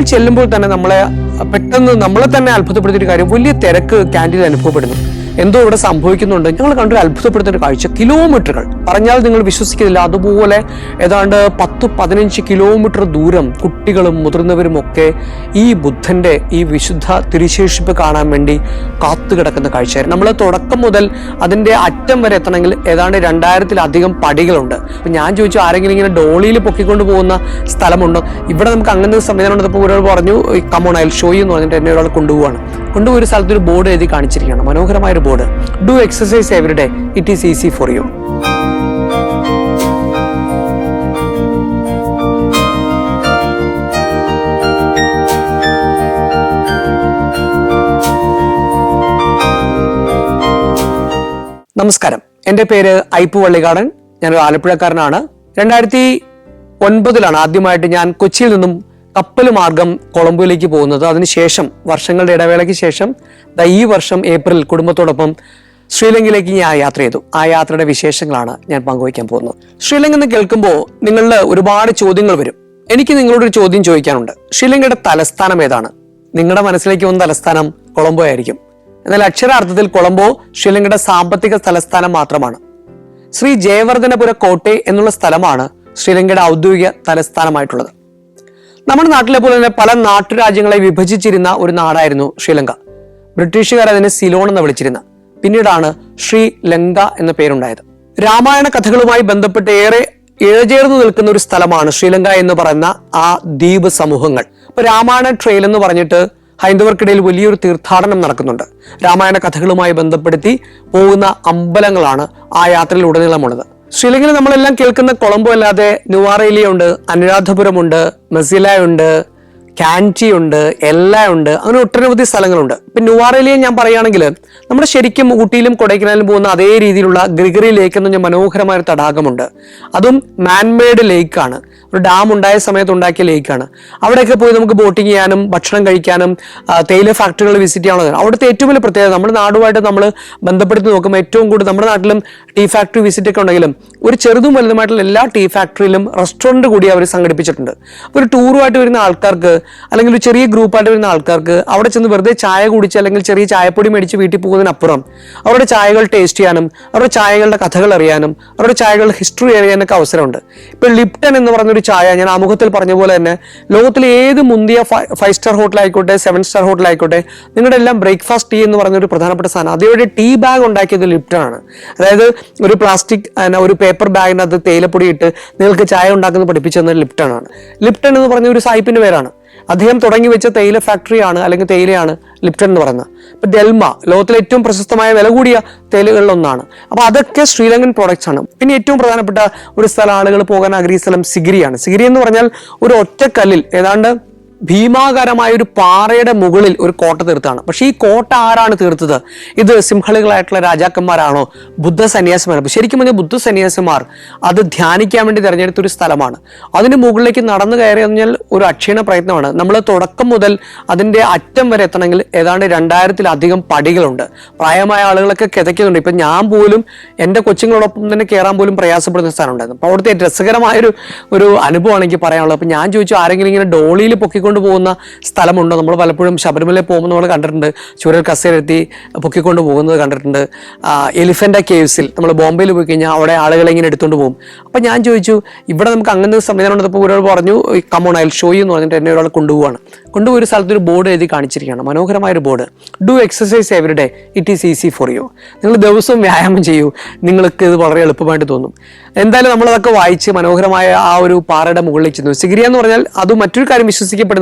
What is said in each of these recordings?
ക്യാൻറ്റീനിൽ ചെല്ലുമ്പോൾ തന്നെ നമ്മളെ തന്നെ അത്ഭുതപ്പെടുത്തിയ ഒരു കാര്യം, വലിയ തിരക്ക് ക്യാൻറ്റീനിൽ അനുഭവപ്പെടുന്നു. എന്തോ ഇവിടെ സംഭവിക്കുന്നുണ്ട്. ഞങ്ങൾ കണ്ടൊരു അത്ഭുതപ്പെടുത്തുന്ന ഒരു കാഴ്ച, കിലോമീറ്ററുകൾ പറഞ്ഞാൽ നിങ്ങൾ വിശ്വസിക്കുന്നില്ല, അതുപോലെ ഏതാണ്ട് 10-15 കിലോമീറ്റർ ദൂരം കുട്ടികളും മുതിർന്നവരും ഒക്കെ ഈ ബുദ്ധന്റെ ഈ വിശുദ്ധ തിരുശേഷിപ്പ് കാണാൻ വേണ്ടി കാത്തു കിടക്കുന്ന കാഴ്ചയായിരുന്നു. നമ്മൾ തുടക്കം മുതൽ അതിന്റെ അറ്റം വരെ എത്തണമെങ്കിൽ ഏതാണ്ട് 2000-ലധികം പടികളുണ്ട്. അപ്പൊ ഞാൻ ചോദിച്ചു, ആരെങ്കിലും ഇങ്ങനെ ഡോളിയിൽ പൊക്കിക്കൊണ്ട് പോകുന്ന സ്ഥലമുണ്ടോ? ഇവിടെ നമുക്ക് അങ്ങനെ ഒരു സംവിധാനം ഉണ്ടപ്പോൾ ഒരാൾ പറഞ്ഞു, come on I will show you എന്ന് പറഞ്ഞിട്ട് എന്നെ ഒരാൾ കൊണ്ടുപോവാണ്. ഒരു സ്ഥലത്ത് ഒരു ബോർഡ് എഴുതി കാണിച്ചിരിക്കുകയാണ്, മനോഹരമായ ഒരു board, do exercise every day, it is easy for you. നമസ്കാരം, എൻ്റെ പേര് ഐപ്പു വള്ളികാടൻ. ഞാനൊരു ആലപ്പുഴക്കാരനാണ്. 2009 ആദ്യമായിട്ട് ഞാൻ കൊച്ചിയിൽ നിന്നും കപ്പൽ മാർഗം കൊളംബോയിലേക്ക് പോകുന്നത്. അതിനുശേഷം വർഷങ്ങളുടെ ഇടവേളയ്ക്ക് ശേഷം ഈ വർഷം ഏപ്രിൽ കുടുംബത്തോടൊപ്പം ശ്രീലങ്കയിലേക്ക് ഞാൻ യാത്ര ചെയ്തു. ആ യാത്രയുടെ വിശേഷങ്ങളാണ് ഞാൻ പങ്കുവയ്ക്കാൻ പോകുന്നത്. ശ്രീലങ്ക എന്ന് കേൾക്കുമ്പോൾ നിങ്ങളുടെ ഒരുപാട് ചോദ്യങ്ങൾ വരും. എനിക്ക് നിങ്ങളോടൊരു ചോദ്യം ചോദിക്കാനുണ്ട്. ശ്രീലങ്കയുടെ തലസ്ഥാനം ഏതാണ്? നിങ്ങളുടെ മനസ്സിലേക്ക് വന്ന തലസ്ഥാനം കൊളംബോ ആയിരിക്കും. എന്നാൽ അക്ഷരാർത്ഥത്തിൽ കൊളംബോ ശ്രീലങ്കയുടെ സാമ്പത്തിക തലസ്ഥാനം മാത്രമാണ്. ശ്രീ ജയവർദ്ധനപുര കോട്ടെ എന്നുള്ള സ്ഥലമാണ് ശ്രീലങ്കയുടെ ഔദ്യോഗിക തലസ്ഥാനമായിട്ടുള്ളത്. നമ്മുടെ നാട്ടിലെ പോലെ തന്നെ പല നാട്ടുരാജ്യങ്ങളെ വിഭജിച്ചിരുന്ന ഒരു നാടായിരുന്നു ശ്രീലങ്ക. ബ്രിട്ടീഷുകാർ അതിനെ സിലോൺ എന്ന് വിളിച്ചിരുന്ന, പിന്നീടാണ് ശ്രീലങ്ക എന്ന പേരുണ്ടായത്. രാമായണ കഥകളുമായി ബന്ധപ്പെട്ട് ഏറെ ഇഴചേർന്ന് നിൽക്കുന്ന ഒരു സ്ഥലമാണ് ശ്രീലങ്ക എന്ന് പറയുന്ന ആ ദ്വീപ് സമൂഹങ്ങൾ. ഇപ്പൊ രാമായണ ട്രെയിൽ എന്ന് പറഞ്ഞിട്ട് ഹൈന്ദവർക്കിടയിൽ വലിയൊരു തീർത്ഥാടനം നടക്കുന്നുണ്ട്. രാമായണ കഥകളുമായി ബന്ധപ്പെടുത്തി പോകുന്ന അമ്പലങ്ങളാണ് ആ യാത്രയിൽ ഉടനീളമുള്ളത്. ശ്രീലങ്കയിൽ നമ്മളെല്ലാം കേൾക്കുന്ന കൊളംബോ അല്ലാതെ നുവാറേലിയ ഉണ്ട്, അനുരാധപുരമുണ്ട്, മസില ഉണ്ട്, കാൻറ്റി ഉണ്ട്, എല്ലാ ഉണ്ട്, അങ്ങനെ ഒട്ടനവധി സ്ഥലങ്ങളുണ്ട്. ഇപ്പൊ നുവാറേലിയ ഞാൻ പറയുകയാണെങ്കിൽ നമ്മുടെ ശരിക്കും ഊട്ടിയിലും കൊടൈക്കനാലിലും പോകുന്ന അതേ രീതിയിലുള്ള ഗ്രിഗറി ലേക്ക് എന്ന് പറഞ്ഞ മനോഹരമായ ഒരു തടാകമുണ്ട്. അതും മാൻമെയ്ഡ് ലേക്കാണ്, ഒരു ഡാം ഉണ്ടായ സമയത്ത് ഉണ്ടാക്കിയ ലേക്കാണ്. അവിടെയൊക്കെ പോയി നമുക്ക് ബോട്ടിങ് ചെയ്യാനും ഭക്ഷണം കഴിക്കാനും തേയില ഫാക്ടറികൾ വിസിറ്റ് ചെയ്യാനുള്ളതാണ്. അവിടുത്തെ ഏറ്റവും വലിയ പ്രത്യേകത, നമ്മുടെ നാടുമായിട്ട് നമ്മൾ ബന്ധപ്പെടുത്തി നോക്കുമ്പോൾ ഏറ്റവും കൂടുതൽ നമ്മുടെ നാട്ടിലും ടീ ഫാക്ടറി വിസിറ്റ് ഒക്കെ ഉണ്ടെങ്കിലും ഒരു ചെറുതും വലുതുമായിട്ടുള്ള എല്ലാ ടീ ഫാക്ടറിയിലും റെസ്റ്റോറൻറ്റ് കൂടി അവർ സംഘടിപ്പിച്ചിട്ടുണ്ട്. ഒരു ടൂറുമായിട്ട് വരുന്ന ആൾക്കാർക്ക് അല്ലെങ്കിൽ ഒരു ചെറിയ ഗ്രൂപ്പായിട്ട് വരുന്ന ആൾക്കാർക്ക് അവിടെ ചെന്ന് വെറുതെ ചായ കുടിച്ച് അല്ലെങ്കിൽ ചെറിയ ചായപ്പൊടി മേടിച്ച് വീട്ടിൽ പോകുന്നതിനപ്പുറം അവരുടെ ചായകൾ ടേസ്റ്റ് ചെയ്യാനും അവരുടെ ചായകളുടെ കഥകൾ അറിയാനും അവരുടെ ചായകളുടെ ഹിസ്റ്ററി അറിയാനൊക്കെ അവസരമുണ്ട്. ഇപ്പൊ ലിപ്ടൺ എന്ന് പറഞ്ഞൊരു ചായ, ഞാൻ ആമുഖത്തിൽ പറഞ്ഞ പോലെ തന്നെ ലോകത്തിലെ ഏത് മുന്തിയ 5 സ്റ്റാർ ഹോട്ടലായിക്കോട്ടെ 7 സ്റ്റാർ ഹോട്ടലായിക്കോട്ടെ നിങ്ങളുടെ എല്ലാം ബ്രേക്ക്ഫാസ്റ്റ് ടീ എന്ന് പറഞ്ഞൊരു പ്രധാനപ്പെട്ട സാധനം, അതേപോലെ ടീ ബാഗ് ഉണ്ടാക്കിയത് ലിപ്ടൺ ആണ്. അതായത് ഒരു പ്ലാസ്റ്റിക് ഒരു പേപ്പർ ബാഗിനകത്ത് തേയിലപ്പൊടി ഇട്ട് നിങ്ങൾക്ക് ചായ ഉണ്ടാക്കുന്നത് പഠിപ്പിച്ചെന്നത് ലിപ്ടൺ ആണ്. ലിപ്ടൺ എന്ന് പറഞ്ഞ ഒരു സായിപ്പിന്റെ പേരാണ്. അദ്ദേഹം തുടങ്ങി വെച്ച തേയില ഫാക്ടറിയാണ് അല്ലെങ്കിൽ തേയിലയാണ് ലിപ്ടൺ എന്ന് പറയുന്നത്. ഇപ്പൊ ഡെൽമ ലോകത്തിലെ ഏറ്റവും പ്രശസ്തമായ വില കൂടിയ തേയിലകളിലൊന്നാണ്. അപ്പൊ അതൊക്കെ ശ്രീലങ്കൻ പ്രോഡക്ട്സ് ആണ്. പിന്നെ ഏറ്റവും പ്രധാനപ്പെട്ട ഒരു സ്ഥലം ആളുകൾ പോകാൻ ആഗ്രഹിച്ച സ്ഥലം സിഗിരിയാണ്. സിഗിരി എന്ന് പറഞ്ഞാൽ ഒരു ഒറ്റക്കല്ലിൽ ഏതാണ്ട് ഭീമാകാരമായ ഒരു പാറയുടെ മുകളിൽ ഒരു കോട്ട തീർത്താണ്. പക്ഷെ ഈ കോട്ട ആരാണ് തീർത്തത്? ഇത് സിംഹളികളായിട്ടുള്ള രാജാക്കന്മാരാണോ ബുദ്ധ സന്യാസിമാരാണ്? ശരിക്കും പറഞ്ഞാൽ ബുദ്ധ സന്യാസിമാർ അത് ധ്യാനിക്കാൻ വേണ്ടി തിരഞ്ഞെടുത്തൊരു സ്ഥലമാണ്. അതിന് മുകളിലേക്ക് നടന്നു കയറി കഴിഞ്ഞാൽ ഒരു അക്ഷീണ പ്രയത്നമാണ്. നമ്മൾ തുടക്കം മുതൽ അതിന്റെ അറ്റം വരെ എത്തണമെങ്കിൽ ഏതാണ്ട് 2000-ലധികം പടികളുണ്ട്. പ്രായമായ ആളുകളൊക്കെ കിതയ്ക്കുന്നുണ്ട്. ഇപ്പൊ ഞാൻ പോലും എൻ്റെ കൊച്ചുങ്ങളോടൊപ്പം തന്നെ കയറാൻ പോലും പ്രയാസപ്പെടുന്ന സ്ഥലം ഉണ്ടായിരുന്നു. അപ്പോൾ അവിടുത്തെ രസകരമായൊരു അനുഭവമാണ് എനിക്ക് പറയാനുള്ളത്. അപ്പൊ ഞാൻ ചോദിച്ചു, ആരെങ്കിലും ഇങ്ങനെ ഡോളിയിൽ പൊക്കിക്കൊണ്ട് പോകുന്ന സ്ഥലമുണ്ടോ? നമ്മൾ പലപ്പോഴും ശബരിമലയിൽ പോകുമ്പോൾ നമ്മൾ കണ്ടിട്ടുണ്ട്, ചുരൽ കസേരത്തി പൊക്കിക്കൊണ്ട് പോകുന്നത് കണ്ടിട്ടുണ്ട്. എലിഫന്റ കേവ്സിൽ നമ്മൾ ബോംബെയിൽ പോയി കഴിഞ്ഞാൽ അവിടെ ആളുകളെ ഇങ്ങനെ എടുത്തുകൊണ്ട് പോകും. അപ്പൊ ഞാൻ ചോദിച്ചു, ഇവിടെ നമുക്ക് അങ്ങനെ ഒരു സംവിധാനം ഉണ്ടപ്പോൾ ഒരാൾ പറഞ്ഞു, come on I will show you എന്ന് പറഞ്ഞിട്ട് എന്നെ ഒരാൾ കൊണ്ടുപോവാണ്. ഒരു സ്ഥലത്ത് ഒരു ബോർഡ് എഴുതി കാണിച്ചിരിക്കുകയാണ്, മനോഹരമായ ഒരു board, do exercise every day, it is easy for you. നിങ്ങൾ ദിവസവും വ്യായാമം ചെയ്യൂ, നിങ്ങൾക്ക് ഇത് വളരെ എളുപ്പമായിട്ട് തോന്നും. എന്തായാലും നമ്മളതൊക്കെ വായിച്ച് മനോഹരമായ ആ ഒരു പാറയുടെ മുകളിലേക്ക് ചെന്നു. സിഗിരിയ എന്ന് പറഞ്ഞാൽ അത് മറ്റൊരു കാര്യം വിശ്വസിക്കപ്പെടുന്നത്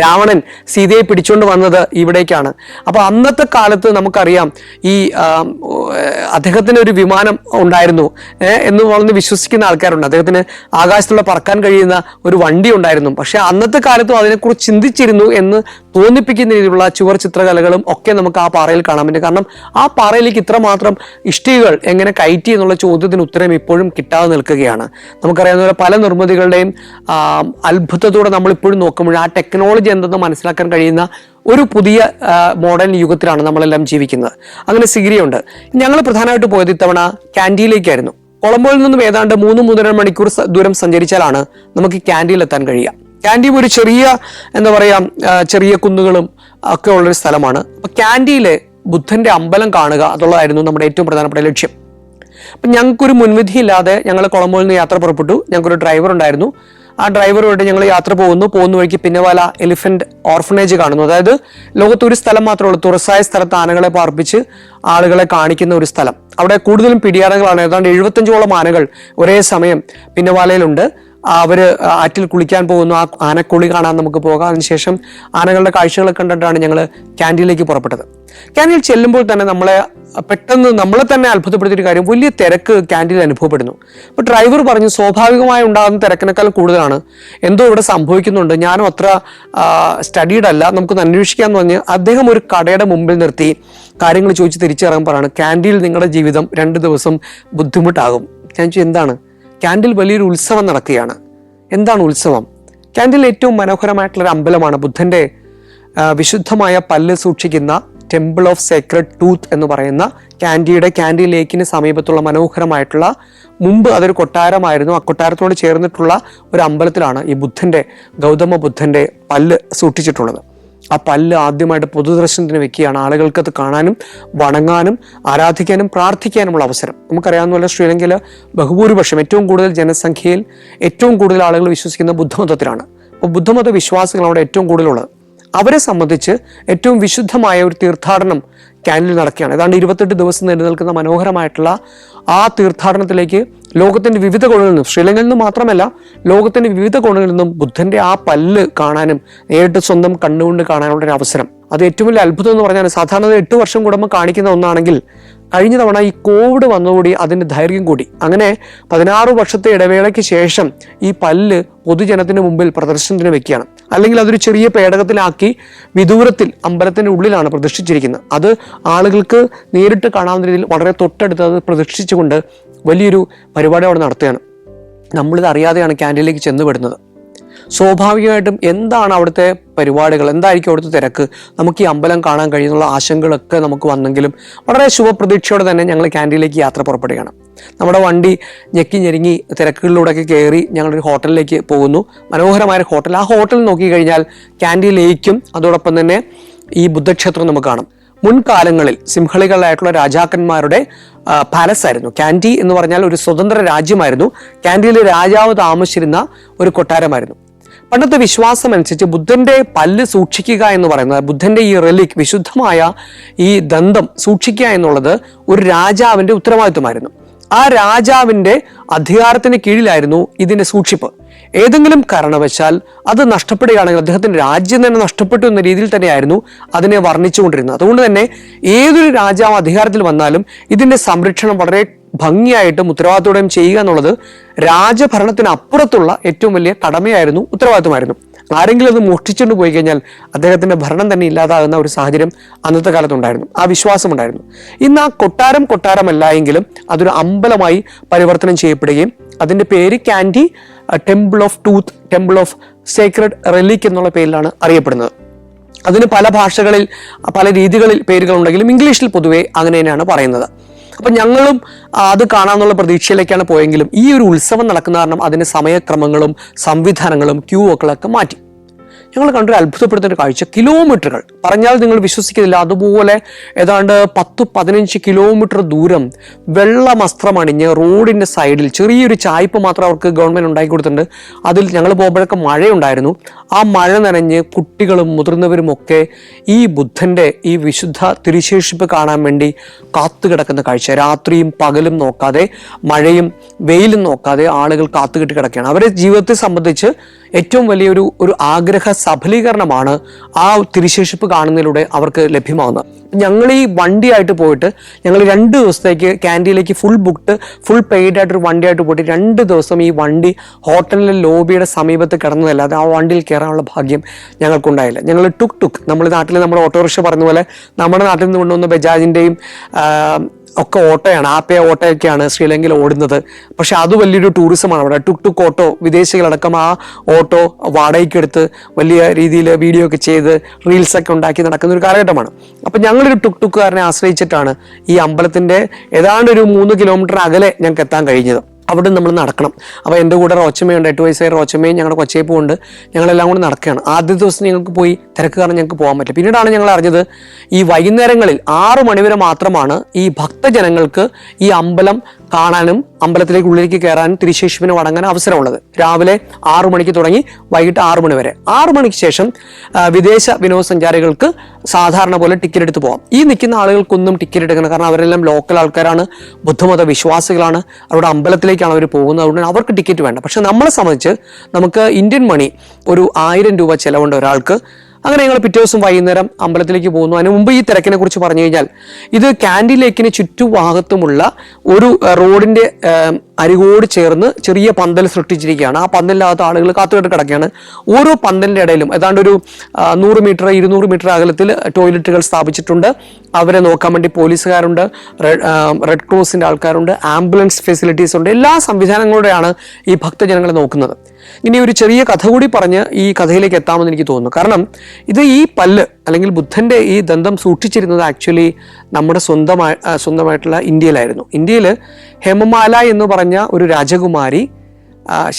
രാവണൻ സീതയെ പിടിച്ചുകൊണ്ട് വന്നത് ഇവിടേക്കാണ്. അപ്പൊ അന്നത്തെ കാലത്ത് നമുക്കറിയാം ഈ അദ്ദേഹത്തിന് ഒരു വിമാനം ഉണ്ടായിരുന്നു എന്ന് പറഞ്ഞ് വിശ്വസിക്കുന്ന ആൾക്കാരുണ്ട്. അദ്ദേഹത്തിന് ആകാശത്തുള്ള പറക്കാൻ കഴിയുന്ന ഒരു വണ്ടി ഉണ്ടായിരുന്നു. പക്ഷെ അന്നത്തെ കാലത്തും അതിനെക്കുറിച്ച് ചിന്തിച്ചിരുന്നു എന്ന് തോന്നിപ്പിക്കുന്ന രീതിയിലുള്ള ചുവർ ചിത്രകലകളും ഒക്കെ നമുക്ക് ആ പാറയിൽ കാണാൻ പറ്റും. കാരണം ആ പാറയിലേക്ക് ഇത്രമാത്രം ഇഷ്ടികകൾ എങ്ങനെ കയറ്റി എന്നുള്ള ചോദ്യത്തിന് ഉത്തരം ഇപ്പോഴും കിട്ടാതെ നിൽക്കുകയാണ്. നമുക്കറിയാവുന്ന പോലെ പല നിർമ്മിതികളുടെയും അത്ഭുതത്തോടെ നമ്മളിപ്പോഴും നോക്കുമ്പോൾ ആ ടെക്നോളജി എന്തെന്ന് മനസ്സിലാക്കാൻ കഴിയുന്ന ഒരു പുതിയ മോഡേൺ യുഗത്തിലാണ് നമ്മളെല്ലാം ജീവിക്കുന്നത്. അങ്ങനെ സിഗിരിയുണ്ട്. ഞങ്ങൾ പ്രധാനമായിട്ട് പോയത് ഇത്തവണ കാൻറ്റിയിലേക്കായിരുന്നു. കൊളംബോയിൽ നിന്നും ഏതാണ്ട് 3-3.5 മണിക്കൂർ ദൂരം സഞ്ചരിച്ചാലാണ് നമുക്ക് കാൻറ്റിയിൽ എത്താൻ കഴിയുക. കാൻഡിയും ഒരു ചെറിയ എന്താ പറയുക ചെറിയ കുന്നുകളും ഒക്കെ ഉള്ളൊരു സ്ഥലമാണ്. അപ്പൊ കാൻഡിയിലെ ബുദ്ധന്റെ അമ്പലം കാണുക എന്നുള്ളതായിരുന്നു നമ്മുടെ ഏറ്റവും പ്രധാനപ്പെട്ട ലക്ഷ്യം. അപ്പം ഞങ്ങൾക്കൊരു മുൻവിധിയില്ലാതെ ഞങ്ങൾ കൊളംബോയിൽ നിന്ന് യാത്ര പുറപ്പെട്ടു. ഞങ്ങൾക്കൊരു ഡ്രൈവർ ഉണ്ടായിരുന്നു. ആ ഡ്രൈവറുമായിട്ട് ഞങ്ങൾ യാത്ര പോകുന്ന വഴിക്ക് പിന്നവാല എലിഫന്റ് ഓർഫനേജ് കാണുന്നു. അതായത് ലോകത്ത് ഒരു സ്ഥലം മാത്രമേ ഉള്ളൂ തുറസായ സ്ഥലത്ത് ആനകളെ പാർപ്പിച്ച് ആളുകളെ കാണിക്കുന്ന ഒരു സ്ഥലം. അവിടെ കൂടുതലും പിടിയാനകളാണ്. ഏതാണ്ട് 75ഓളം ആനകൾ ഒരേ സമയം പിന്നവാലയിലുണ്ട്. അവര് ആറ്റിൽ കുളിക്കാൻ പോകുന്നു. ആ ആനക്കുളി കാണാൻ നമുക്ക് പോകാം. അതിനുശേഷം ആനകളുടെ കാഴ്ചകൾ കണ്ടിട്ടാണ് ഞങ്ങൾ കാൻഡിയിലേക്ക് പുറപ്പെട്ടത്. കാൻഡിയിൽ ചെല്ലുമ്പോൾ തന്നെ നമ്മളെ തന്നെ അത്ഭുതപ്പെടുത്തിയൊരു കാര്യം, വലിയ തിരക്ക് കാൻഡിയിൽ അനുഭവപ്പെടുന്നു. അപ്പോൾ ഡ്രൈവർ പറഞ്ഞു സ്വാഭാവികമായി ഉണ്ടാകുന്ന തിരക്കിനേക്കാൾ കൂടുതലാണ്, എന്തോ ഇവിടെ സംഭവിക്കുന്നുണ്ട്, ഞാനും അത്ര സ്റ്റഡീഡ് അല്ല, നമുക്കൊന്ന് അന്വേഷിക്കാമെന്ന് പറഞ്ഞ് അദ്ദേഹം ഒരു കടയുടെ മുമ്പിൽ നിർത്തി കാര്യങ്ങൾ ചോദിച്ച് തിരിച്ചിറങ്ങുമ്പോഴാണ് കാൻഡിയിൽ നിങ്ങളുടെ ജീവിതം 2 ദിവസം ബുദ്ധിമുട്ടാകും. ഞാൻ ചോദിച്ചു എന്താണ്? കാൻഡിൽ വലിയൊരു ഉത്സവം നടക്കുകയാണ്. എന്താണ് ഉത്സവം? കാൻഡിൽ ഏറ്റവും മനോഹരമായിട്ടുള്ളൊരു അമ്പലമാണ്. ബുദ്ധന്റെ വിശുദ്ധമായ പല്ല് സൂക്ഷിക്കുന്ന ടെമ്പിൾ ഓഫ് സേക്രഡ് ടൂത്ത് എന്ന് പറയുന്ന കാൻഡി ലേക്കിന് സമീപത്തുള്ള മനോഹരമായിട്ടുള്ള, മുമ്പ് അതൊരു കൊട്ടാരമായിരുന്നു, ആ കൊട്ടാരത്തോട് ചേർന്നിട്ടുള്ള ഒരു അമ്പലത്തിലാണ് ഈ ഗൗതമ ബുദ്ധന്റെ പല്ല് സൂക്ഷിച്ചിട്ടുള്ളത്. ആ പല്ല് ആദ്യമായിട്ട് പൊതുദർശനത്തിന് വെക്കുകയാണ്. ആളുകൾക്ക് അത് കാണാനും വണങ്ങാനും ആരാധിക്കാനും പ്രാർത്ഥിക്കാനുമുള്ള അവസരം. നമുക്കറിയാവുന്ന പോലെ ശ്രീലങ്കയിൽ ബഹുഭൂരിപക്ഷം ഏറ്റവും കൂടുതൽ ജനസംഖ്യയിൽ ഏറ്റവും കൂടുതൽ ആളുകൾ വിശ്വസിക്കുന്ന ബുദ്ധമതത്തിലാണ്. അപ്പോൾ ബുദ്ധമത വിശ്വാസികളാണ് അവിടെ ഏറ്റവും കൂടുതലുള്ളത്. അവരെ സംബന്ധിച്ച് ഏറ്റവും വിശുദ്ധമായ ഒരു തീർത്ഥാടനം കാൻഡിൽ നടക്കുകയാണ്. ഏതാണ്ട് 28 ദിവസം നിലനിൽക്കുന്ന മനോഹരമായിട്ടുള്ള ആ തീർത്ഥാടനത്തിലേക്ക് ലോകത്തിന്റെ വിവിധ കോണുകളിൽ നിന്നും, ശ്രീലങ്കയിൽ നിന്ന് മാത്രമല്ല ലോകത്തിന്റെ വിവിധ കോണുകളിൽ നിന്നും ബുദ്ധന്റെ ആ പല്ല് കാണാനും നേരിട്ട് സ്വന്തം കണ്ണുകൊണ്ട് കാണാനുള്ള ഒരു അവസരം. അത് ഏറ്റവും വലിയ അത്ഭുതം എന്ന് പറഞ്ഞാൽ സാധാരണ 8 വർഷം കൂടുമ്പോൾ കാണിക്കുന്ന ഒന്നാണെങ്കിൽ കഴിഞ്ഞ തവണ ഈ കോവിഡ് വന്നതോടെ അതിന്റെ ദൈർഘ്യം കൂടി. അങ്ങനെ 16 വർഷത്തെ ഇടവേളയ്ക്ക് ശേഷം ഈ പല്ല് പൊതുജനത്തിന് മുമ്പിൽ പ്രദർശനത്തിന് വെക്കുകയാണ്. അല്ലെങ്കിൽ അതൊരു ചെറിയ പേടകത്തിലാക്കി വിദൂരത്തിൽ അമ്പലത്തിന്റെ ഉള്ളിലാണ് പ്രതിഷ്ഠിച്ചിരിക്കുന്നത്. അത് ആളുകൾക്ക് നേരിട്ട് കാണാവുന്ന രീതിയിൽ വളരെ തൊട്ടടുത്ത് അത് പ്രതിഷ്ഠിച്ചുകൊണ്ട് വലിയൊരു പരിപാടി അവിടെ നടത്തുകയാണ്. നമ്മളിത് അറിയാതെയാണ് ക്യാൻറ്റീനിലേക്ക് ചെന്നുപെടുന്നത്. സ്വാഭാവികമായിട്ടും എന്താണ് അവിടുത്തെ പരിപാടികൾ, എന്തായിരിക്കും അവിടുത്തെ തിരക്ക്, നമുക്ക് ഈ അമ്പലം കാണാൻ കഴിയുന്നുള്ള ആശങ്കകളൊക്കെ നമുക്ക് വന്നെങ്കിലും വളരെ ശുഭപ്രതീക്ഷയോടെ തന്നെ ഞങ്ങൾ ക്യാൻറ്റീനിലേക്ക് യാത്ര പുറപ്പെടുകയാണ്. നമ്മുടെ വണ്ടി ഞെക്കി ഞെരുങ്ങി തിരക്കുകളിലൂടെയൊക്കെ കയറി ഞങ്ങളൊരു ഹോട്ടലിലേക്ക് പോകുന്നു. മനോഹരമായ ഹോട്ടൽ. ആ ഹോട്ടൽ നോക്കിക്കഴിഞ്ഞാൽ ക്യാൻറ്റീൻ ലേക്കും അതോടൊപ്പം തന്നെ ഈ ബുദ്ധക്ഷേത്രം നമുക്ക് കാണാം. മുൻകാലങ്ങളിൽ സിംഹളികളായിട്ടുള്ള രാജാക്കന്മാരുടെ പാലസ് ആയിരുന്നു ക്യാൻറ്റി എന്ന് പറഞ്ഞാൽ. ഒരു സ്വതന്ത്ര രാജ്യമായിരുന്നു. ക്യാൻറ്റിയിൽ രാജാവ് താമസിച്ചിരുന്ന ഒരു കൊട്ടാരമായിരുന്നു. പണ്ടത്തെ വിശ്വാസം അനുസരിച്ച് ബുദ്ധന്റെ പല്ല് സൂക്ഷിക്കുക എന്ന് പറയുന്നത്, ബുദ്ധന്റെ ഈ റെലിക്, വിശുദ്ധമായ ഈ ദന്തം സൂക്ഷിക്കുക എന്നുള്ളത് ഒരു രാജാവിന്റെ ഉത്തരവാദിത്വമായിരുന്നു. ആ രാജാവിന്റെ അധികാരത്തിന് കീഴിലായിരുന്നു ഇതിന്റെ സൂക്ഷിപ്പ്. ഏതെങ്കിലും കാരണവശാൽ അത് നഷ്ടപ്പെടുകയാണെങ്കിൽ അദ്ദേഹത്തിന്റെ രാജ്യം തന്നെ നഷ്ടപ്പെട്ടു എന്ന രീതിയിൽ തന്നെയായിരുന്നു അതിനെ വർണ്ണിച്ചുകൊണ്ടിരുന്നത്. അതുകൊണ്ട് തന്നെ ഏതൊരു രാജാവ് അധികാരത്തിൽ വന്നാലും ഇതിന്റെ സംരക്ഷണം വളരെ ഭംഗിയായിട്ടും ഉത്തരവാദിത്തോടെയും ചെയ്യുക എന്നുള്ളത് രാജഭരണത്തിന് അപ്പുറത്തുള്ള ഏറ്റവും വലിയ കടമയായിരുന്നു, ഉത്തരവാദിത്വമായിരുന്നു. ആരെങ്കിലും അത് മോഷ്ടിച്ചുകൊണ്ട് പോയി കഴിഞ്ഞാൽ അദ്ദേഹത്തിന്റെ ഭരണം തന്നെ ഇല്ലാതാകുന്ന ഒരു സാഹചര്യം അന്നത്തെ കാലത്തുണ്ടായിരുന്നു. ആ വിശ്വാസം ഉണ്ടായിരുന്നു. ഇന്ന് ആ കൊട്ടാരമല്ല എങ്കിലും അതൊരു അമ്പലമായി പരിവർത്തനം ചെയ്യപ്പെടുകയും അതിന്റെ പേര് candy temple of tooth, temple of Sacred relic എന്നുള്ള പേരിലാണ് അറിയപ്പെടുന്നത്. അതിന് പല ഭാഷകളിൽ പല രീതികളിൽ പേരുകളുണ്ടെങ്കിലും ഇംഗ്ലീഷിൽ പൊതുവെ അങ്ങനെ തന്നെയാണ് പറയുന്നത്. അപ്പം ഞങ്ങളും അത് കാണാമെന്നുള്ള പ്രതീക്ഷയിലേക്കാണ് പോയെങ്കിലും ഈ ഒരു ഉത്സവം നടക്കുന്ന കാരണം അതിൻ്റെ സമയക്രമങ്ങളും സംവിധാനങ്ങളും ക്യൂ ഒക്കെ മാറ്റി. ഞങ്ങൾ കണ്ടൊരു അത്ഭുതപ്പെടുത്തുന്ന കാഴ്ച, കിലോമീറ്ററുകൾ പറഞ്ഞാൽ നിങ്ങൾ വിശ്വസിക്കുന്നില്ല, അതുപോലെ ഏതാണ്ട് 10-15 കിലോമീറ്റർ ദൂരം വെള്ള വസ്ത്രമണിഞ്ഞ് റോഡിൻ്റെ സൈഡിൽ ചെറിയൊരു ചായ്പ് മാത്രം അവർക്ക് ഗവൺമെൻറ് ഉണ്ടാക്കി കൊടുത്തിട്ടുണ്ട്. അതിൽ ഞങ്ങൾ പോകുമ്പോഴൊക്കെ മഴയുണ്ടായിരുന്നു. ആ മഴ നനഞ്ഞ് കുട്ടികളും മുതിർന്നവരും ഒക്കെ ഈ ബുദ്ധൻ്റെ ഈ വിശുദ്ധ തിരുശേഷിപ്പ് കാണാൻ വേണ്ടി കാത്തുകിടക്കുന്ന കാഴ്ച. രാത്രിയും പകലും നോക്കാതെ, മഴയും വെയിലും നോക്കാതെ ആളുകൾ കാത്തുകെട്ടി കിടക്കുകയാണ്. അവരുടെ ജീവിതത്തെ സംബന്ധിച്ച് ഏറ്റവും വലിയൊരു ആഗ്രഹ സഫലീകരണമാണ് ആ തിരുശേഷിപ്പ് കാണുന്നതിലൂടെ അവർക്ക് ലഭ്യമാകുന്നത്. ഞങ്ങൾ ഈ വണ്ടിയായിട്ട് പോയിട്ട് ഞങ്ങൾ 2 ദിവസത്തേക്ക് ക്യാൻറ്റീനിലേക്ക് ഫുൾ പെയ്ഡ് ആയിട്ടൊരു വണ്ടിയായിട്ട് പോയിട്ട് 2 ദിവസം ഈ വണ്ടി ഹോട്ടലിലെ ലോബിയുടെ സമീപത്ത് കിടന്നതല്ലാതെ ആ വണ്ടിയിൽ കയറാനുള്ള ഭാഗ്യം ഞങ്ങൾക്കുണ്ടായില്ല. ഞങ്ങൾ ടുക് നമ്മുടെ നാട്ടിൽ നമ്മുടെ ഓട്ടോറിക്ഷ പറഞ്ഞ പോലെ നമ്മുടെ നാട്ടിൽ നിന്ന് കൊണ്ടുവന്ന ബജാജിൻ്റെയും ഒക്കെ ഓട്ടോയാണ്, ആപ്പേ ഓട്ടോയൊക്കെയാണ് ശ്രീലങ്കയിൽ ഓടുന്നത്. പക്ഷെ അത് വലിയൊരു ടൂറിസമാണ് അവിടെ. ടുക് ഓട്ടോ, വിദേശികളടക്കം ആ ഓട്ടോ വാടകയ്ക്കെടുത്ത് വലിയ രീതിയിൽ വീഡിയോ ഒക്കെ ചെയ്ത് റീൽസൊക്കെ ഉണ്ടാക്കി നടക്കുന്ന ഒരു കാലഘട്ടമാണ്. അപ്പം ഞങ്ങളൊരു ടുക്കാരനെ ആശ്രയിച്ചിട്ടാണ് ഈ അമ്പലത്തിൻ്റെ ഏതാണ്ട് ഒരു 3 കിലോമീറ്റർ അകലെ ഞങ്ങൾക്ക് എത്താൻ കഴിഞ്ഞത്. അവിടെ നമ്മൾ നടക്കണം. അപ്പോൾ എൻ്റെ കൂടെ റോച്ചമ്മയുണ്ട്, 8 വയസ്സായ റോച്ചമ്മയും ഞങ്ങളുടെ കൊച്ചേപ്പും ഉണ്ട്. ഞങ്ങളെല്ലാം കൂടി നടക്കുകയാണ്. ആദ്യ ദിവസം ഞങ്ങൾക്ക് പോയി തിരക്ക് കാരണം ഞങ്ങൾക്ക് പോകാൻ പറ്റില്ല. പിന്നീടാണ് ഞങ്ങൾ അറിഞ്ഞത് ഈ വൈകുന്നേരങ്ങളിൽ 6 മണിവരെ മാത്രമാണ് ഈ ഭക്തജനങ്ങൾക്ക് ഈ അമ്പലം കാണാനും അമ്പലത്തിലേക്ക് ഉള്ളിലേക്ക് കയറാനും തിരുശേഷിപ്പിന് വണങ്ങാനും അവസരമുള്ളത്. രാവിലെ 6 മണിക്ക് തുടങ്ങി വൈകിട്ട് 6 മണി വരെ. 6 മണിക്ക് ശേഷം വിദേശ വിനോദസഞ്ചാരികൾക്ക് സാധാരണ പോലെ ടിക്കറ്റ് എടുത്ത് പോകാം. ഈ നിൽക്കുന്ന ആളുകൾക്കൊന്നും ടിക്കറ്റ് എടുക്കണം, കാരണം അവരെല്ലാം ലോക്കൽ ആൾക്കാരാണ്, ബുദ്ധമത വിശ്വാസികളാണ്, അവരുടെ അമ്പലത്തിലേക്കാണ് അവർ പോകുന്നത്. അതുകൊണ്ട് അവർക്ക് ടിക്കറ്റ് വേണ്ട. പക്ഷെ നമ്മളെ സംബന്ധിച്ച് നമുക്ക് ഇന്ത്യൻ മണി ഒരു 1000 രൂപ ചിലവുണ്ട് ഒരാൾക്ക്. അങ്ങനെ ഞങ്ങൾ പിറ്റേ ദിവസം വൈകുന്നേരം അമ്പലത്തിലേക്ക് പോകുന്നു. അതിന് മുമ്പ് ഈ തിരക്കിനെ കുറിച്ച് പറഞ്ഞു കഴിഞ്ഞാൽ, ഇത് കാൻഡി ലേക്കിന് ചുറ്റുഭാഗത്തുമുള്ള ഒരു റോഡിന്റെ അരികോട് ചേർന്ന് ചെറിയ പന്തൽ സൃഷ്ടിച്ചിരിക്കുകയാണ്. ആ പന്തലിനകത്ത് ആളുകൾ കാത്തുകെട്ട് കിടക്കുകയാണ്. ഓരോ പന്തലിന്റെ ഇടയിലും ഏതാണ്ട് ഒരു 100 മീറ്റർ 200 മീറ്റർ അകലത്തിൽ ടോയ്ലറ്റുകൾ സ്ഥാപിച്ചിട്ടുണ്ട്. അവരെ നോക്കാൻ വേണ്ടി പോലീസുകാരുണ്ട്, റെഡ് ക്രോസിന്റെ ആൾക്കാരുണ്ട്, ആംബുലൻസ് ഫെസിലിറ്റീസ് ഉണ്ട്. എല്ലാ സംവിധാനങ്ങളോടെയാണ് ഈ ഭക്തജനങ്ങളെ നോക്കുന്നത്. ഇനി ഒരു ചെറിയ കഥ കൂടി പറഞ്ഞ് ഈ കഥയിലേക്ക് എത്താമെന്ന് എനിക്ക് തോന്നുന്നു. കാരണം ഇത് ഈ പല്ല് അല്ലെങ്കിൽ ബുദ്ധന്റെ ഈ ദന്തം സൂക്ഷിച്ചിരുന്നത് ആക്ച്വലി നമ്മുടെ സ്വന്തമായിട്ടുള്ള ഇന്ത്യയിലായിരുന്നു. ഇന്ത്യയിൽ ഹേമമാല എന്ന് പറഞ്ഞ ഒരു രാജകുമാരി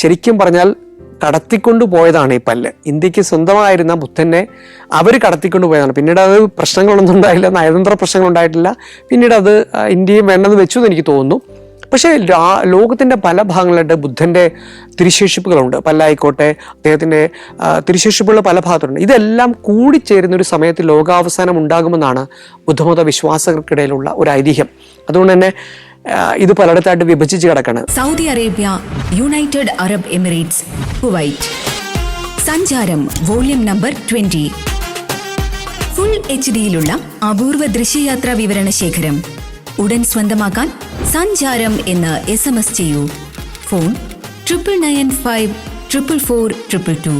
ശരിക്കും പറഞ്ഞാൽ കടത്തിക്കൊണ്ടു പോയതാണ് ഈ പല്ല്. ഇന്ത്യക്ക് സ്വന്തമായിരുന്ന ബുദ്ധനെ അവർ കടത്തിക്കൊണ്ടു പോയതാണ്. പിന്നീട് അത് പ്രശ്നങ്ങളൊന്നും ഉണ്ടായില്ല, നയതന്ത്ര പ്രശ്നങ്ങൾ ഉണ്ടായിട്ടില്ല. പിന്നീട് അത് ഇന്ത്യയും വേണ്ടെന്ന് വെച്ചു എന്ന് എനിക്ക് തോന്നുന്നു. പക്ഷേ ലോകത്തിൻ്റെ പല ഭാഗങ്ങളിലായിട്ട് ബുദ്ധൻ്റെ തിരുശേഷിപ്പുകളുണ്ട്. പല്ലായിക്കോട്ടെ, അദ്ദേഹത്തിൻ്റെ തിരുശേഷിപ്പുകൾ പല ഭാഗത്തുണ്ട്. ഇതെല്ലാം കൂടിച്ചേരുന്ന ഒരു സമയത്ത് ലോകാവസാനം ഉണ്ടാകുമെന്നാണ് ബുദ്ധമത വിശ്വാസികൾക്കിടയിലുള്ള ഒരു ഐതിഹ്യം. അതുകൊണ്ട് തന്നെ ഇത് പലയിടത്തായിട്ട് വിഭജിച്ച് കിടക്കാണ്. Saudi Arabia, United Arab Emirates, Kuwait. സഞ്ചാരം വോള്യം നമ്പർ 20. ഫുൾ HD-യിലുള്ള അപൂർവ ദൃശ്യയാത്രാ വിവരണ ശേഖരം ഉടൻ സ്വന്തമാക്കാൻ സഞ്ചാരം എന്ന് SMS ചെയ്യൂ. ഫോൺ 9995 444 222.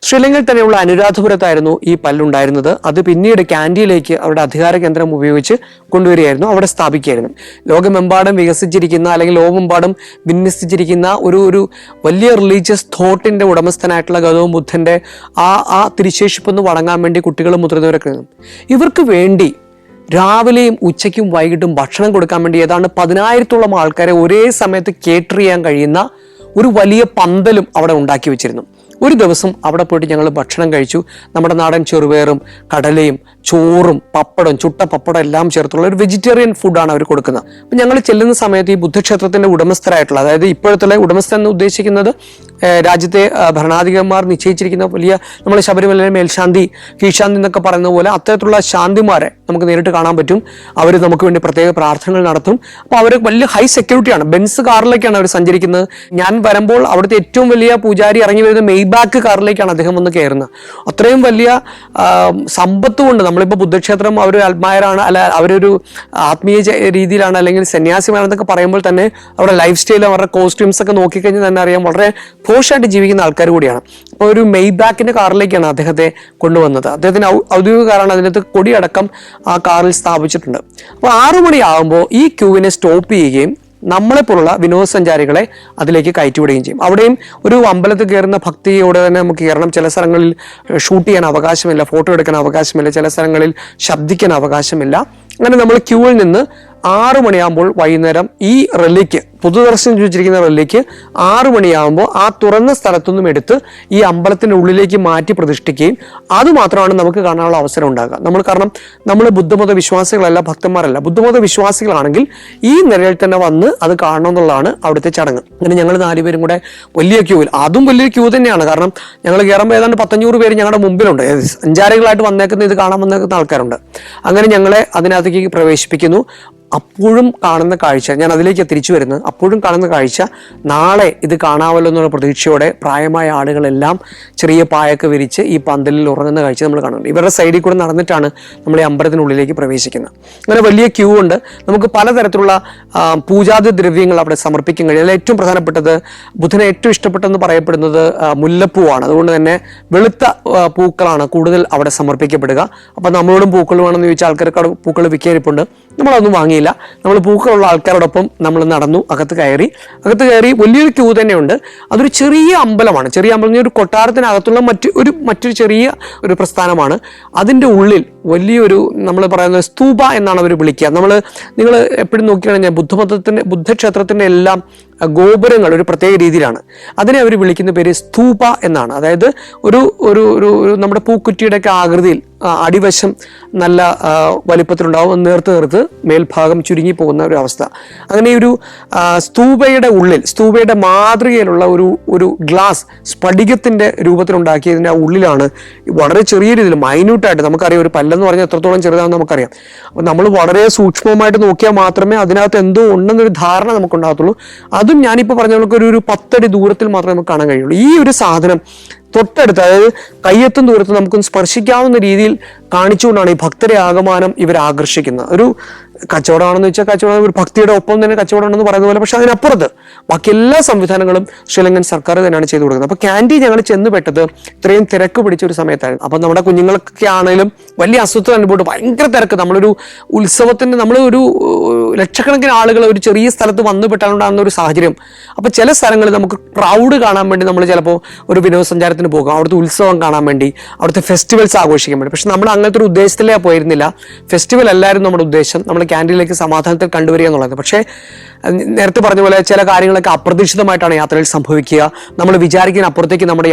ശ്രീലങ്കയിൽ തന്നെയുള്ള അനുരാധപുരത്തായിരുന്നു ഈ പല്ലുണ്ടായിരുന്നത്. അത് പിന്നീട് കാൻഡിയിലേക്ക് അവരുടെ അധികാര കേന്ദ്രം ഉപയോഗിച്ച് കൊണ്ടുവരികയായിരുന്നു, അവിടെ സ്ഥാപിക്കുകയായിരുന്നു. ലോകമെമ്പാടും വികസിച്ചിരിക്കുന്ന അല്ലെങ്കിൽ ലോകമെമ്പാടും വിന്യസിച്ചിരിക്കുന്ന ഒരു വലിയ റിലീജിയസ് തോട്ടിന്റെ ഉടമസ്ഥനായിട്ടുള്ള ഗൗതമ ബുദ്ധന്റെ ആ തിരുശേഷിപ്പൊന്ന് വണങ്ങാൻ വേണ്ടി കുട്ടികളും മുതിർന്നവരൊക്കെ ഇവർക്ക് വേണ്ടി രാവിലെയും ഉച്ചയ്ക്കും വൈകിട്ടും ഭക്ഷണം കൊടുക്കാൻ വേണ്ടി ഏതാണ്ട് 10,000-ഓളം ആൾക്കാരെ ഒരേ സമയത്ത് കേറ്റർ ചെയ്യാൻ കഴിയുന്ന ഒരു വലിയ പന്തലും അവിടെ ഉണ്ടാക്കി വെച്ചിരുന്നു. ഒരു ദിവസം അവിടെ പോയിട്ട് ഞങ്ങൾ ഭക്ഷണം കഴിച്ചു. നമ്മുടെ നാടൻ ചെറുപയറും കടലയും ചോറും പപ്പടം, ചുട്ട പപ്പടം എല്ലാം ചേർത്തുള്ള ഒരു വെജിറ്റേറിയൻ ഫുഡാണ് അവർ കൊടുക്കുന്നത്. അപ്പം ഞങ്ങൾ ചെല്ലുന്ന സമയത്ത് ഈ ബുദ്ധക്ഷേത്രത്തിന്റെ ഉടമസ്ഥരായിട്ടുള്ള, അതായത് ഇപ്പോഴത്തെ ഉടമസ്ഥൻ എന്ന് ഉദ്ദേശിക്കുന്നത് രാജ്യത്തെ ഭരണാധികാരിമാർ നിശ്ചയിച്ചിരിക്കുന്ന വലിയ, നമ്മൾ ശബരിമല മേൽശാന്തി, കീഴ്ശാന്തി എന്നൊക്കെ പറയുന്ന പോലെ അത്തരത്തിലുള്ള ശാന്തിമാരെ നമുക്ക് നേരിട്ട് കാണാൻ പറ്റും. അവർ നമുക്ക് വേണ്ടി പ്രത്യേക പ്രാർത്ഥനകൾ നടത്തും. അപ്പോൾ അവർ വലിയ ഹൈ സെക്യൂരിറ്റിയാണ്. ബെൻസ് കാറിലേക്കാണ് അവർ സഞ്ചരിക്കുന്നത്. ഞാൻ വരുമ്പോൾ അവിടുത്തെ ഏറ്റവും വലിയ പൂജാരി ഇറങ്ങി വരുന്ന മെയ്ബാക്ക് കാറിലേക്കാണ് അദ്ദേഹം വന്ന് കയറുന്നത്. അത്രയും വലിയ സമ്പത്ത് കൊണ്ട് നമ്മളിപ്പോൾ ബുദ്ധക്ഷേത്രം അവരൊരു അൽമായറാണ്, അല്ല അവരൊരു ആത്മീയ രീതിയിലാണ് അല്ലെങ്കിൽ സന്യാസിമാരെന്നൊക്കെ പറയുമ്പോൾ തന്നെ അവരുടെ ലൈഫ് സ്റ്റൈൽ, അവരുടെ കോസ്റ്റ്യൂംസ് ഒക്കെ നോക്കിക്കഴിഞ്ഞാൽ തന്നെ അറിയാം വളരെ പോഷായിട്ട് ജീവിക്കുന്ന ആൾക്കാർ കൂടിയാണ്. അപ്പോൾ ഒരു മെയ്ബാക്കിന്റെ കാറിലേക്കാണ് അദ്ദേഹത്തെ കൊണ്ടുവന്നത്. അദ്ദേഹത്തിന് ഔദ്യോഗിക കാറാണ്, അതിനകത്ത് കൊടിയടക്കം ആ കാറിൽ സ്ഥാപിച്ചിട്ടുണ്ട്. അപ്പോൾ 6 മണിയാകുമ്പോൾ ഈ ക്യൂവിനെ സ്റ്റോപ്പ് ചെയ്യുകയും നമ്മളെപ്പോലുള്ള വിനോദസഞ്ചാരികളെ അതിലേക്ക് കയറ്റിവിടുകയും ചെയ്യും. അവിടെയും ഒരു അമ്പലത്തിൽ കയറുന്ന ഭക്തിയോടെ തന്നെ നമുക്ക് കയറണം. ചില സ്ഥലങ്ങളിൽ ഷൂട്ട് ചെയ്യാൻ അവകാശമില്ല, ഫോട്ടോ എടുക്കാൻ അവകാശമില്ല, ചില സ്ഥലങ്ങളിൽ ശബ്ദിക്കാൻ അവകാശമില്ല. അങ്ങനെ നമ്മൾ ക്യൂവിൽ നിന്ന് 6 മണിയാകുമ്പോൾ വൈകുന്നേരം ഈ റെല്ലിക്ക്, പൊതുദർശനം ചോദിച്ചിരിക്കുന്ന റെല്ലിക്ക് 6 മണിയാകുമ്പോൾ ആ തുറന്ന സ്ഥലത്തുനിന്നും എടുത്ത് ഈ അമ്പലത്തിൻ്റെ ഉള്ളിലേക്ക് മാറ്റി പ്രതിഷ്ഠിക്കുകയും അതുമാത്രമാണ് നമുക്ക് കാണാനുള്ള അവസരം ഉണ്ടാകുക. കാരണം നമ്മൾ ബുദ്ധമത വിശ്വാസികളല്ല, ഭക്തന്മാരല്ല. ബുദ്ധമത വിശ്വാസികളാണെങ്കിൽ ഈ നിലയിൽ തന്നെ വന്ന് അത് കാണണം എന്നുള്ളതാണ് അവിടുത്തെ ചടങ്ങ്. അങ്ങനെ ഞങ്ങൾ 4 പേരും കൂടെ വലിയ ക്യൂവിൽ, അതും വലിയ ക്യൂ തന്നെയാണ്. കാരണം ഞങ്ങൾ കയറുമ്പോൾ ഏതാണ്ട് 500 പേര് ഞങ്ങളുടെ മുമ്പിലുണ്ട്. സഞ്ചാരികളായിട്ട് വന്നേക്കുന്ന, ഇത് കാണാൻ വന്നേക്കുന്ന ആൾക്കാരുണ്ട്. അങ്ങനെ ഞങ്ങളെ അതിനകത്തേക്ക് പ്രവേശിപ്പിക്കുന്നു. അപ്പോഴും കാണുന്ന കാഴ്ച, ഞാൻ അതിലേക്ക് തിരിച്ചു വരുന്നത്, അപ്പോഴും കാണുന്ന കാഴ്ച, നാളെ ഇത് കാണാമല്ലോ എന്നുള്ള പ്രതീക്ഷയോടെ പ്രായമായ ആളുകളെല്ലാം ചെറിയ പായൊക്കെ വിരിച്ച് ഈ പന്തലിൽ ഉറങ്ങുന്ന കാഴ്ച നമ്മൾ കാണുന്നുണ്ട്. ഇവരുടെ സൈഡിൽ കൂടെ നടന്നിട്ടാണ് നമ്മൾ ഈ അമ്പലത്തിനുള്ളിലേക്ക് പ്രവേശിക്കുന്നത്. അങ്ങനെ വലിയ ക്യൂ ഉണ്ട്. നമുക്ക് പലതരത്തിലുള്ള പൂജാതി ദ്രവ്യങ്ങൾ അവിടെ സമർപ്പിക്കാൻ കഴിയും. അതിൽ ഏറ്റവും പ്രധാനപ്പെട്ടത്, ബുദ്ധനെ ഏറ്റവും ഇഷ്ടപ്പെട്ടെന്ന് പറയപ്പെടുന്നത് മുല്ലപ്പൂവാണ്. അതുകൊണ്ട് തന്നെ വെളുത്ത പൂക്കളാണ് കൂടുതൽ അവിടെ സമർപ്പിക്കപ്പെടുക. അപ്പം നമ്മളോടും പൂക്കൾ വേണമെന്ന് ചോദിച്ചാൽ ആൾക്കാർക്ക് പൂക്കൾ വിൽക്കാനിപ്പുണ്ട്. നമ്മളതൊന്നും വാങ്ങിയില്ല. ഇറങ്ങിയില്ല. നമ്മൾ പൂക്കളുള്ള ആൾക്കാരോടൊപ്പം നമ്മൾ നടന്നു, അകത്ത് കയറി വലിയൊരു ക്യൂ തന്നെയുണ്ട്. അതൊരു ചെറിയ അമ്പലമാണ്. ചെറിയ അമ്പലം, ഒരു കൊട്ടാരത്തിനകത്തുള്ള മറ്റൊരു ചെറിയ ഒരു പ്രസ്ഥാനമാണ്. അതിൻ്റെ ഉള്ളിൽ വലിയൊരു, നമ്മൾ പറയുന്നത് സ്തൂപ എന്നാണ് അവർ വിളിക്കുക. നിങ്ങൾ എപ്പോഴും നോക്കിക്കഴിഞ്ഞാൽ ബുദ്ധക്ഷേത്രത്തിൻ്റെ എല്ലാം ഗോപുരങ്ങൾ ഒരു പ്രത്യേക രീതിയിലാണ്. അതിനെ അവർ വിളിക്കുന്ന പേര് സ്തൂപ എന്നാണ്. അതായത് ഒരു ഒരു ഒരു നമ്മുടെ പൂക്കുറ്റിയുടെയൊക്കെ ആകൃതിയിൽ അടിവശം നല്ല വലിപ്പത്തിലുണ്ടാവും, നേർത്ത് മേൽഭാഗം ചുരുങ്ങി പോകുന്ന ഒരു അവസ്ഥ. അങ്ങനെ ഒരു സ്തൂപയുടെ ഉള്ളിൽ, സ്തൂപയുടെ മാതൃകയിലുള്ള ഒരു ഗ്ലാസ് സ്ഫടികത്തിന്റെ രൂപത്തിലുണ്ടാക്കിയതിൻ്റെ ഉള്ളിലാണ് വളരെ ചെറിയ രീതിയിൽ മൈന്യൂട്ടായിട്ട്, നമുക്കറിയാം ഒരു പല്ലെന്ന് പറഞ്ഞാൽ എത്രത്തോളം ചെറുതാണെന്ന് നമുക്കറിയാം. അപ്പോൾ നമ്മൾ വളരെ സൂക്ഷ്മമായിട്ട് നോക്കിയാൽ മാത്രമേ അതിനകത്ത് എന്തോ ഉണ്ടെന്നൊരു ധാരണ നമുക്കുണ്ടാകത്തുള്ളൂ. അതും ഞാനിപ്പോൾ പറഞ്ഞ നമുക്ക് ഒരു 10 അടി ദൂരത്തിൽ മാത്രമേ നമുക്ക് കാണാൻ കഴിയുള്ളൂ. ഈ ഒരു സാധനം തൊട്ടടുത്ത്, അതായത് കയ്യെത്തും ദൂരത്ത് നമുക്കൊന്ന് സ്പർശിക്കാവുന്ന രീതിയിൽ കാണിച്ചുകൊണ്ടാണ് ഈ ഭക്തരെ ആകമാനം ഇവർ ആകർഷിക്കുന്നത്. ഒരു കച്ചവടമാണെന്ന് വെച്ചാൽ കച്ചവടം, ഒരു ഭക്തിയുടെ ഒപ്പം തന്നെ കച്ചവടമാണെന്ന് പറയുന്ന പോലെ, പക്ഷെ അതിനപ്പുറത്ത് ബാക്കി എല്ലാ സംവിധാനങ്ങളും ശ്രീലങ്കൻ സർക്കാർ തന്നെയാണ് ചെയ്തു കൊടുക്കുന്നത്. അപ്പോൾ ക്യാൻറ്റീൻ ഞങ്ങൾ ചെന്ന് പെട്ടത് ഇത്രയും തിരക്ക് പിടിച്ച ഒരു സമയത്തായിരുന്നു. അപ്പം നമ്മുടെ കുഞ്ഞുങ്ങൾക്കൊക്കെ ആണെങ്കിലും വലിയ അസ്വസ്ഥത അനുഭവപ്പെട്ട് ഭയങ്കര തിരക്ക്. നമ്മളൊരു ഉത്സവത്തിൻ്റെ, ഒരു ലക്ഷക്കണക്കിന് ആളുകൾ ഒരു ചെറിയ സ്ഥലത്ത് വന്നു പെട്ടാലുണ്ടാകുന്ന ഒരു സാഹചര്യം. അപ്പോൾ ചില സ്ഥലങ്ങളിൽ നമുക്ക് ക്രൗഡ് കാണാൻ വേണ്ടി നമ്മൾ ചിലപ്പോൾ ഒരു വിനോദസഞ്ചാരത്തിന് പോകും, അവിടുത്തെ ഉത്സവം കാണാൻ വേണ്ടി, അവിടുത്തെ ഫെസ്റ്റിവൽസ് ആഘോഷിക്കാൻ വേണ്ടി. പക്ഷെ നമ്മൾ അങ്ങനത്തെ ഒരു ഉദ്ദേശത്തിലേ പോയിരുന്നില്ല. ഫെസ്റ്റിവൽ അല്ലായിരുന്നു നമ്മുടെ ഉദ്ദേശം. നമ്മൾ ക്യാൻറ്റീനിലേക്ക് സമാധാനത്തിൽ കണ്ടുവരിക എന്നുള്ളത്. പക്ഷേ നേരത്തെ പറഞ്ഞ പോലെ ചില കാര്യങ്ങളൊക്കെ അപ്രതീക്ഷിതമായിട്ടാണ് യാത്രയിൽ സംഭവിക്കുക. നമ്മൾ വിചാരിക്കുന്ന അപ്പുറത്തേക്ക് നമ്മുടെ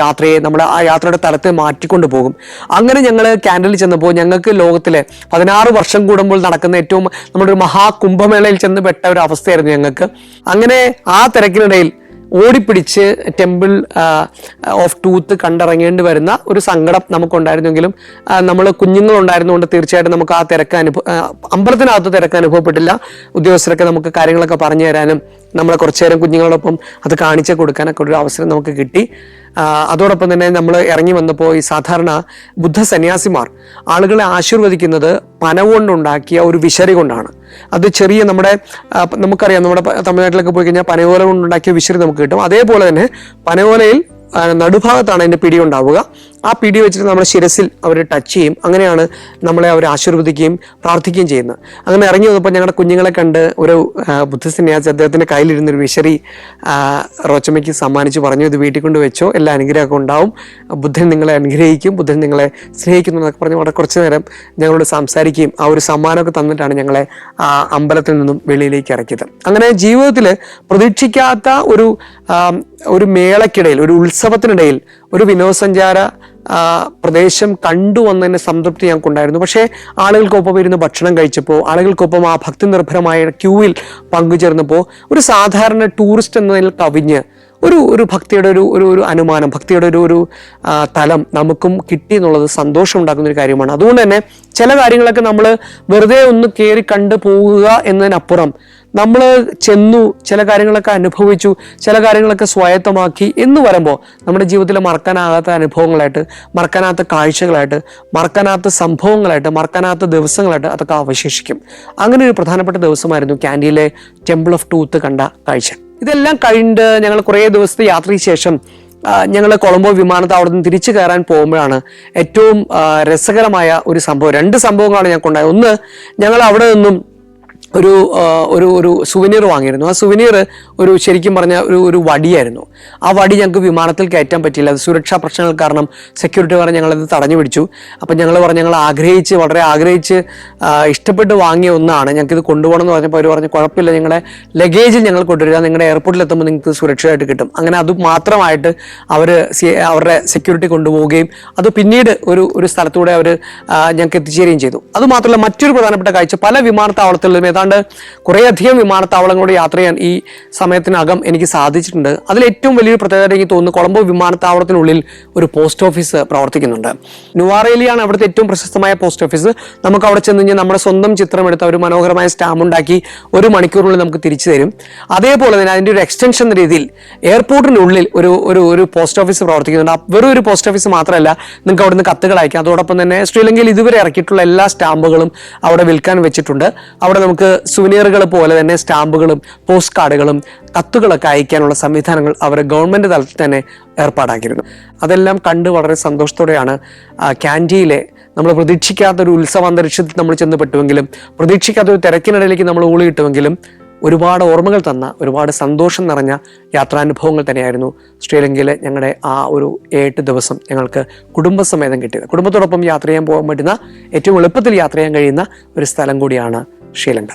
ആ യാത്രയുടെ തലത്തെ മാറ്റിക്കൊണ്ട് പോകും. അങ്ങനെ ഞങ്ങൾ ക്യാൻറ്റീനിൽ ചെന്നപ്പോൾ ഞങ്ങൾക്ക് ലോകത്തിലെ 16 വർഷം കൂടുമ്പോൾ നടക്കുന്ന ഏറ്റവും നമ്മുടെ ഒരു മഹാകുംഭമേളയിൽ ചെന്ന് പെട്ട ഒരു അവസ്ഥയായിരുന്നു ഞങ്ങൾക്ക്. അങ്ങനെ ആ തിരക്കിനിടയിൽ ഓടിപ്പിടിച്ച് ടെമ്പിൾ ഓഫ് ട്രൂത്ത് കണ്ടിറങ്ങേണ്ടി വരുന്ന ഒരു സങ്കടം നമുക്കുണ്ടായിരുന്നെങ്കിലും നമ്മൾ കുഞ്ഞുങ്ങളുണ്ടായിരുന്നുകൊണ്ട് തീർച്ചയായിട്ടും നമുക്ക് ആ അമ്പലത്തിനകത്ത് തിരക്ക് അനുഭവപ്പെട്ടില്ല. ഉദ്യോഗസ്ഥരൊക്കെ നമുക്ക് കാര്യങ്ങളൊക്കെ പറഞ്ഞു തരാനും നമ്മളെ കുറച്ചു നേരം കുഞ്ഞുങ്ങളോടൊപ്പം അത് കാണിച്ചു കൊടുക്കാനൊക്കെ ഒരു അവസരം നമുക്ക് കിട്ടി. അതോടൊപ്പം തന്നെ നമ്മൾ ഇറങ്ങി വന്നപ്പോൾ ഈ സാധാരണ ബുദ്ധ സന്യാസിമാർ ആളുകളെ ആശീർവദിക്കുന്നത് പന കൊണ്ടുണ്ടാക്കിയ ഒരു വിശറി കൊണ്ടാണ്. അത് ചെറിയ നമുക്കറിയാം, നമ്മുടെ തമിഴ്നാട്ടിലൊക്കെ പോയി കഴിഞ്ഞാൽ പനയോല കൊണ്ടുണ്ടാക്കിയ വിശറി നമുക്ക് കിട്ടും. അതേപോലെ തന്നെ പനയോലയിൽ നടുഭാഗത്താണ് അതിൻ്റെ പിടി ഉണ്ടാവുക. ആ പിടി വെച്ചിട്ട് നമ്മുടെ ശിരസിൽ അവർ ടച്ച് ചെയ്യും. അങ്ങനെയാണ് നമ്മളെ അവർ ആശീർവദിക്കുകയും പ്രാർത്ഥിക്കുകയും ചെയ്യുന്നത്. അങ്ങനെ ഇറങ്ങി വന്നപ്പോൾ ഞങ്ങളുടെ കുഞ്ഞുങ്ങളെ കണ്ട് ഒരു ബുദ്ധസന്യാസി അദ്ദേഹത്തിൻ്റെ കയ്യിലിരുന്നൊരു വിശറി റോച്ചമ്മയ്ക്ക് സമ്മാനിച്ച് പറഞ്ഞു, ഇത് വീട്ടിൽ കൊണ്ട് വെച്ചോ, എല്ലാ അനുഗ്രഹമൊക്കെ ഉണ്ടാവും, ബുദ്ധൻ നിങ്ങളെ അനുഗ്രഹിക്കും, ബുദ്ധൻ നിങ്ങളെ സ്നേഹിക്കുന്നു എന്നൊക്കെ പറഞ്ഞ് വളരെ കുറച്ച് നേരം ഞങ്ങളോട് സംസാരിക്കുകയും ആ ഒരു സമ്മാനമൊക്കെ തന്നിട്ടാണ് ഞങ്ങളെ അമ്പലത്തിൽ നിന്നും വെളിയിലേക്ക് ഇറക്കിയത്. അങ്ങനെ ജീവിതത്തിൽ പ്രതീക്ഷിക്കാത്ത ഒരു മേളയ്ക്കിടയിൽ, ഒരു ഉത്സവത്തിനിടയിൽ ഒരു വിനോദസഞ്ചാര പ്രദേശം കണ്ടുവന്നതിൻ്റെ സംതൃപ്തി ഞങ്ങൾക്കുണ്ടായിരുന്നു. പക്ഷേ ആളുകൾക്കൊപ്പം ഇരുന്ന് ഭക്ഷണം കഴിച്ചപ്പോൾ, ആളുകൾക്കൊപ്പം ആ ഭക്തി നിർഭരമായ ക്യൂവിൽ പങ്കുചേർന്നപ്പോൾ ഒരു സാധാരണ ടൂറിസ്റ്റ് എന്നതിൽ കവിഞ്ഞ് ഒരു ഭക്തിയുടെ ഒരു അനുമാനം, ഭക്തിയുടെ ഒരു തലം നമുക്കും കിട്ടി എന്നുള്ളത് സന്തോഷം ഉണ്ടാക്കുന്ന ഒരു കാര്യമാണ്. അതുകൊണ്ട് തന്നെ ചില കാര്യങ്ങളൊക്കെ നമ്മൾ വെറുതെ ഒന്ന് കയറി കണ്ടു പോവുക എന്നതിനപ്പുറം നമ്മൾ ചെന്നു, ചില കാര്യങ്ങളൊക്കെ അനുഭവിച്ചു, ചില കാര്യങ്ങളൊക്കെ സ്വായത്തമാക്കി എന്ന് വരുമ്പോൾ നമ്മുടെ ജീവിതത്തിൽ മറക്കാനാകാത്ത അനുഭവങ്ങളായിട്ട്, മറക്കാനാത്ത കാഴ്ചകളായിട്ട്, മറക്കാനാത്ത സംഭവങ്ങളായിട്ട്, മറക്കാനാത്ത ദിവസങ്ങളായിട്ട് അതൊക്കെ അവശേഷിക്കും. അങ്ങനെ ഒരു പ്രധാനപ്പെട്ട ദിവസമായിരുന്നു ക്യാൻറ്റീനിലെ ടെമ്പിൾ ഓഫ് ട്രൂത്ത് കണ്ട കാഴ്ച. ഇതെല്ലാം കഴിഞ്ഞ് ഞങ്ങൾ കുറേ ദിവസത്തെ യാത്രയ്ക്ക് ശേഷം ഞങ്ങൾ കൊളംബോ വിമാനത്താവളത്തിൽ നിന്ന് തിരിച്ചു കയറാൻ പോകുമ്പോഴാണ് ഏറ്റവും രസകരമായ ഒരു സംഭവം. 2 സംഭവങ്ങളാണ് ഞങ്ങൾക്കുണ്ടായത്. ഒന്ന്, ഞങ്ങൾ അവിടെ നിന്നും ഒരു സുവനീർ വാങ്ങിയിരുന്നു. ആ സുവനീർ ശരിക്കും പറഞ്ഞ ഒരു വടിയായിരുന്നു. ആ വടി ഞങ്ങൾക്ക് വിമാനത്തിൽ കയറ്റാൻ പറ്റിയില്ല. അത് സുരക്ഷാ പ്രശ്നങ്ങൾ കാരണം സെക്യൂരിറ്റി പറഞ്ഞ് ഞങ്ങളത് തടഞ്ഞു പിടിച്ചു. അപ്പം ഞങ്ങൾ വളരെ ആഗ്രഹിച്ച് ഇഷ്ടപ്പെട്ട് വാങ്ങിയ ഒന്നാണ്, ഞങ്ങൾക്കിത് കൊണ്ടുപോകണം എന്ന് പറഞ്ഞപ്പോൾ അവർ പറഞ്ഞു കുഴപ്പമില്ല, ഞങ്ങളുടെ ലഗേജിൽ ഞങ്ങൾ കൊണ്ടുവരിക, നിങ്ങളുടെ എയർപോർട്ടിൽ എത്തുമ്പോൾ നിങ്ങൾക്ക് സുരക്ഷിതമായിട്ട് കിട്ടും. അങ്ങനെ അത് മാത്രമായിട്ട് അവരുടെ സെക്യൂരിറ്റി കൊണ്ടുപോവുകയും അത് പിന്നീട് ഒരു സ്ഥലത്തൂടെ അവർ ഞങ്ങൾക്ക് എത്തിച്ചേരുകയും ചെയ്തു. അതുമാത്രമല്ല, മറ്റൊരു പ്രധാനപ്പെട്ട കാഴ്ച, പല വിമാനത്താവളത്തിലും കുറേയധികം വിമാനത്താവളങ്ങളോട് യാത്ര ചെയ്യാൻ ഈ സമയത്തിനകം എനിക്ക് സാധിച്ചിട്ടുണ്ട്. അതിലേറ്റവും വലിയൊരു പ്രത്യേകത എനിക്ക് തോന്നുന്നു, കൊളംബോ വിമാനത്താവളത്തിനുള്ളിൽ ഒരു പോസ്റ്റ് ഓഫീസ് പ്രവർത്തിക്കുന്നുണ്ട്. നുവാറേലിയാണ് അവിടുത്തെ ഏറ്റവും പ്രശസ്തമായ പോസ്റ്റ് ഓഫീസ്. നമുക്ക് അവിടെ ചെന്ന് കഴിഞ്ഞാൽ നമ്മുടെ സ്വന്തം ചിത്രം എടുത്ത ഒരു മനോഹരമായ സ്റ്റാമ്പ് ഉണ്ടാക്കി 1 മണിക്കൂറിനുള്ളിൽ നമുക്ക് തിരിച്ചു തരും. അതേപോലെ തന്നെ അതിൻ്റെ ഒരു എക്സ്റ്റൻഷൻ രീതിയിൽ എയർപോർട്ടിനുള്ളിൽ ഒരു പോസ്റ്റ് ഓഫീസ് പ്രവർത്തിക്കുന്നുണ്ട്. വെറും ഒരു പോസ്റ്റ് ഓഫീസ് മാത്രമല്ല, നിങ്ങൾക്ക് അവിടുന്ന് കത്തുകൾ അയക്കാം. അതോടൊപ്പം തന്നെ ശ്രീലങ്കയിൽ ഇതുവരെ ഇറക്കിയിട്ടുള്ള എല്ലാ സ്റ്റാമ്പുകളും അവിടെ വിൽക്കാൻ വെച്ചിട്ടുണ്ട്. അവിടെ നമുക്ക് സുവനീറുകൾ പോലെ തന്നെ സ്റ്റാമ്പുകളും പോസ്റ്റ് കാർഡുകളും കത്തുകളൊക്കെ അയക്കാനുള്ള സംവിധാനങ്ങൾ അവർ ഗവൺമെന്റ് തലത്തിൽ തന്നെ ഏർപ്പാടാക്കിയിരുന്നു. അതെല്ലാം കണ്ട് വളരെ സന്തോഷത്തോടെയാണ് ക്യാൻഡിയിലെ നമ്മൾ പ്രതീക്ഷിക്കാത്തൊരു ഉത്സവാന്തരീക്ഷത്തിൽ നമ്മൾ ചെന്ന് പെട്ടുവെങ്കിലും, പ്രതീക്ഷിക്കാത്തൊരു തിരക്കിനിടയിലേക്ക് നമ്മൾ ഊളിയിട്ടുവെങ്കിലും ഒരുപാട് ഓർമ്മകൾ തന്ന, ഒരുപാട് സന്തോഷം നിറഞ്ഞ യാത്രാനുഭവങ്ങൾ തന്നെയായിരുന്നു ശ്രീലങ്കയിലെ ഞങ്ങളുടെ ആ ഒരു 8 ദിവസം ഞങ്ങൾക്ക് കുടുംബസമേതം കിട്ടിയത്. കുടുംബത്തോടൊപ്പം യാത്ര ചെയ്യാൻ പോകാൻ പറ്റുന്ന, ഏറ്റവും എളുപ്പത്തിൽ യാത്ര ചെയ്യാൻ കഴിയുന്ന ഒരു സ്ഥലം കൂടിയാണ് ശ്രീലങ്ക.